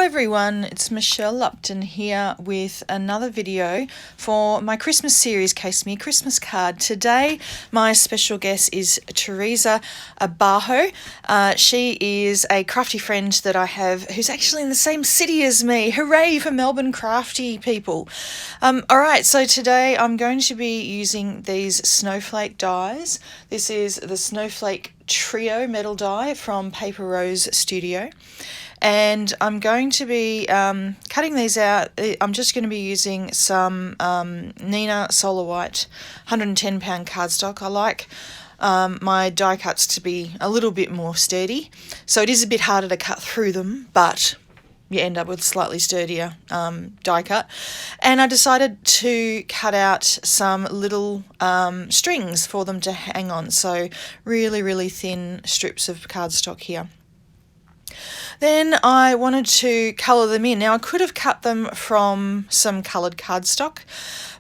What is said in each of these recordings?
everyone, it's Michelle Lupton here with another video for my Christmas series, Case Me a Christmas Card. Today my special guest is Teresa Abajo. She is a crafty friend that I have who's actually in the same city as me. Hooray for Melbourne crafty people. Alright, so today I'm going to be using these Snowflake dies. This is the Snowflake Trio metal die from Paper Rose Studio. And I'm going to be cutting these out. I'm just going to be using some Neenah Solar White 110 pound cardstock. I like my die cuts to be a little bit more sturdy, so it is a bit harder to cut through them, but you end up with slightly sturdier die cut. And I decided to cut out some little strings for them to hang on, so really thin strips of cardstock here. Then I wanted to colour them in. Now I could have cut them from some coloured cardstock,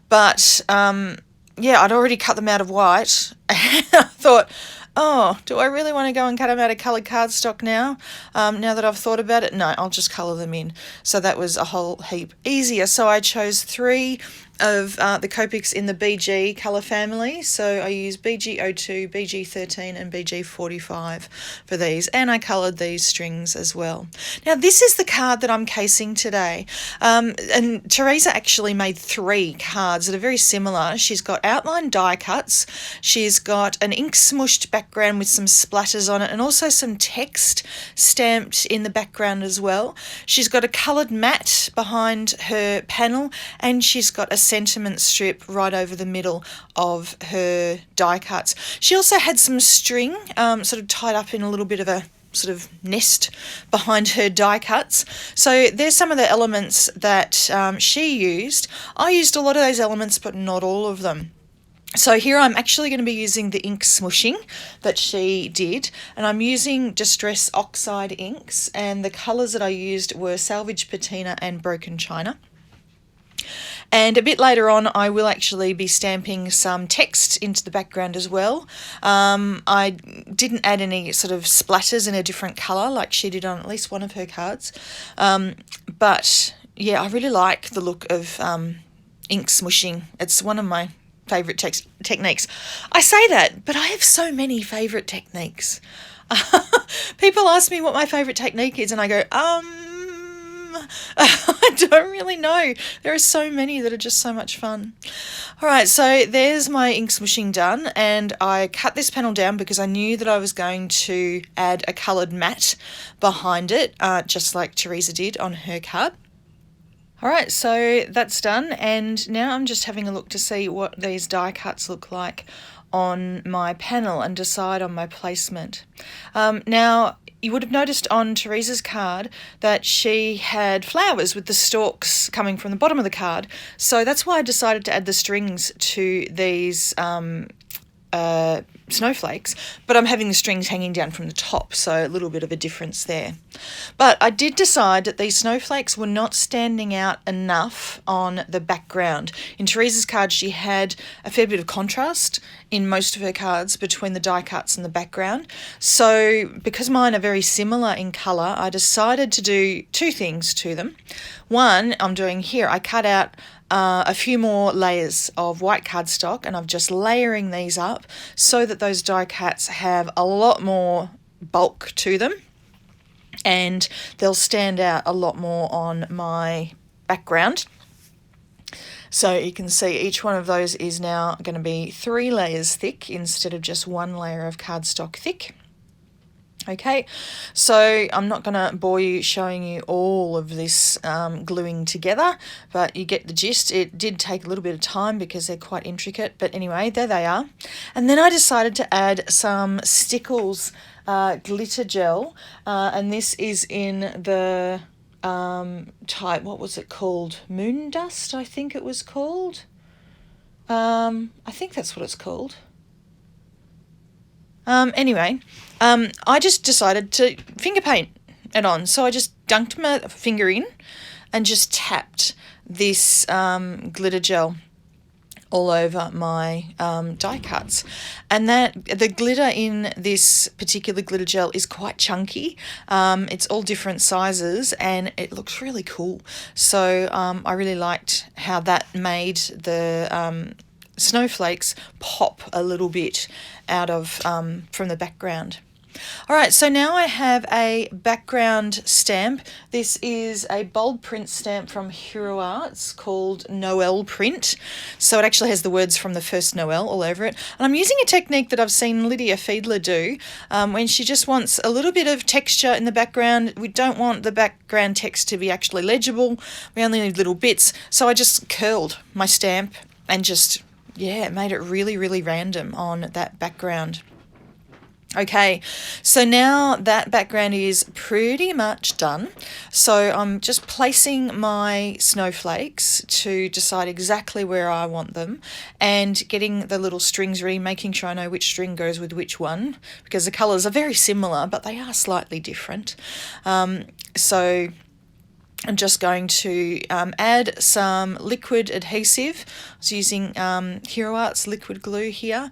but yeah, I'd already cut them out of white. And I thought, oh, do I really want to go and cut them out of coloured cardstock now? Now that I've thought about it, no, I'll just colour them in. So that was a whole heap easier. So I chose 3 of the Copics in the BG colour family. So I used BG02, BG13 and BG45 for these, and I coloured these strings as well. Now this is the card that I'm casing today, and Teresa actually made 3 cards that are very similar. She's got outline die cuts, she's got an ink smooshed background with some splatters on it, and also some text stamped in the background as well. She's got a coloured mat behind her panel, and she's got a sentiment strip right over the middle of her die cuts. She also had some string sort of tied up in a little bit of a sort of nest behind her die cuts. So there's some of the elements that she used. I used a lot of those elements, but not all of them. So here I'm actually going to be using the ink smooshing that she did, and I'm using Distress Oxide inks, and the colours that I used were Salvaged, Patina and Broken China. And a bit later on I will actually be stamping some text into the background as well. I didn't add any sort of splatters in a different colour like she did on at least one of her cards. But yeah, I really like the look of ink smooshing. It's one of my favourite techniques. I say that, but I have so many favourite techniques. People ask me what my favourite technique is and I go, I don't really know. There are so many that are just so much fun. Alright, so there's my ink smooshing done, and I cut this panel down because I knew that I was going to add a coloured mat behind it, just like Teresa did on her card. Alright, so that's done, and now I'm just having a look to see what these die cuts look like on my panel and decide on my placement. Now, you would have noticed on Teresa's card that she had flowers with the stalks coming from the bottom of the card, so that's why I decided to add the strings to these snowflakes, but I'm having the strings hanging down from the top, so a little bit of a difference there. But I did decide that these snowflakes were not standing out enough on the background. In Teresa's card she had a fair bit of contrast in most of her cards between the die cuts and the background, so because mine are very similar in colour, I decided to do 2 things to them. One, I'm doing here, I cut out a few more layers of white cardstock, and I'm just layering these up so that those die cuts have a lot more bulk to them and they'll stand out a lot more on my background. So you can see each one of those is now going to be 3 layers thick instead of just 1 layer of cardstock thick. Okay, so I'm not going to bore you showing you all of this gluing together, but you get the gist. It did take a little bit of time because they're quite intricate, but anyway, there they are. And then I decided to add some Stickles glitter gel, and this is in the type, what was it called? Moon Dust, I think it was called. I think that's what it's called. Anyway, I just decided to finger paint it on. So I just dunked my finger in and just tapped this glitter gel all over my die cuts. And that the glitter in this particular glitter gel is quite chunky. It's all different sizes and it looks really cool. So I really liked how that made the snowflakes pop a little bit out of from the background. All right, so now I have a background stamp. This is a bold print stamp from Hero Arts called Noel print. So it actually has the words from the first Noel all over it. And I'm using a technique that I've seen Lydia Fiedler do when she just wants a little bit of texture in the background. We don't want the background text to be actually legible. We only need little bits. So I just curled my stamp and just, yeah, made it really, really random on that background. Okay, so now that background is pretty much done. So I'm just placing my snowflakes to decide exactly where I want them and getting the little strings ready, making sure I know which string goes with which one because the colours are very similar, but they are slightly different. So I'm just going to add some liquid adhesive. I was using Hero Arts liquid glue here,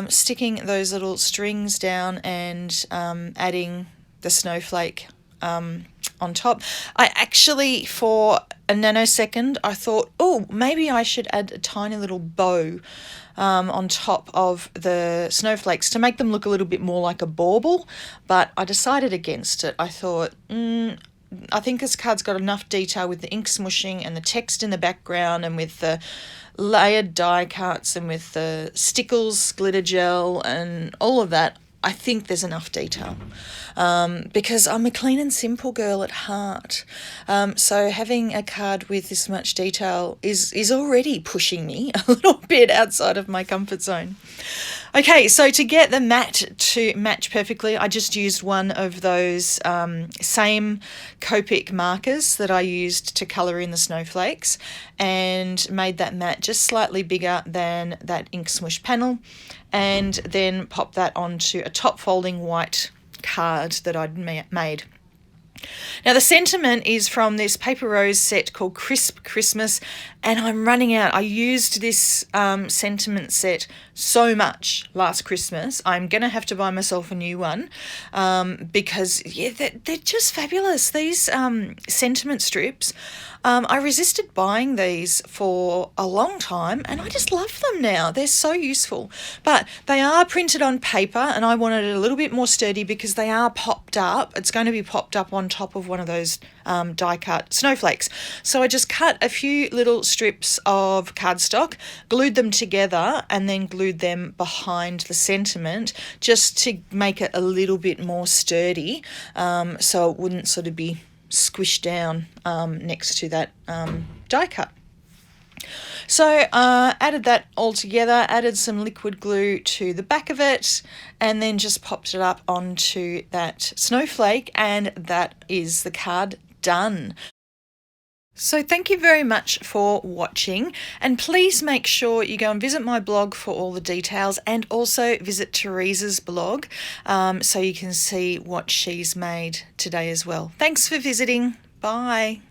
sticking those little strings down and adding the snowflake on top. I actually, for a nanosecond, I thought, oh, maybe I should add a tiny little bow on top of the snowflakes to make them look a little bit more like a bauble, but I decided against it. I thought, I think this card's got enough detail with the ink smushing and the text in the background and with the layered die cuts and with the Stickles glitter gel and all of that. I think there's enough detail because I'm a clean and simple girl at heart. So having a card with this much detail is already pushing me a little bit outside of my comfort zone. Okay, so to get the matte to match perfectly, I just used one of those same Copic markers that I used to colour in the snowflakes and made that matte just slightly bigger than that ink smush panel, and then popped that onto a top folding white card that I'd made. Now the sentiment is from this paper rose set called Crisp Christmas, and I'm running out. I used this sentiment set so much last Christmas. I'm going to have to buy myself a new one because yeah, they're just fabulous. These sentiment strips, I resisted buying these for a long time and I just love them now. They're so useful, but they are printed on paper and I wanted it a little bit more sturdy because they are popped up. It's going to be popped up on top of one of those die cut snowflakes. So I just cut a few little strips of cardstock, glued them together and then glued them behind the sentiment just to make it a little bit more sturdy, so it wouldn't sort of be squished down next to that die cut. So added that all together, added some liquid glue to the back of it, and then just popped it up onto that snowflake, and that is the card done. So thank you very much for watching, and please make sure you go and visit my blog for all the details, and also visit Teresa's blog so you can see what she's made today as well. Thanks for visiting. Bye.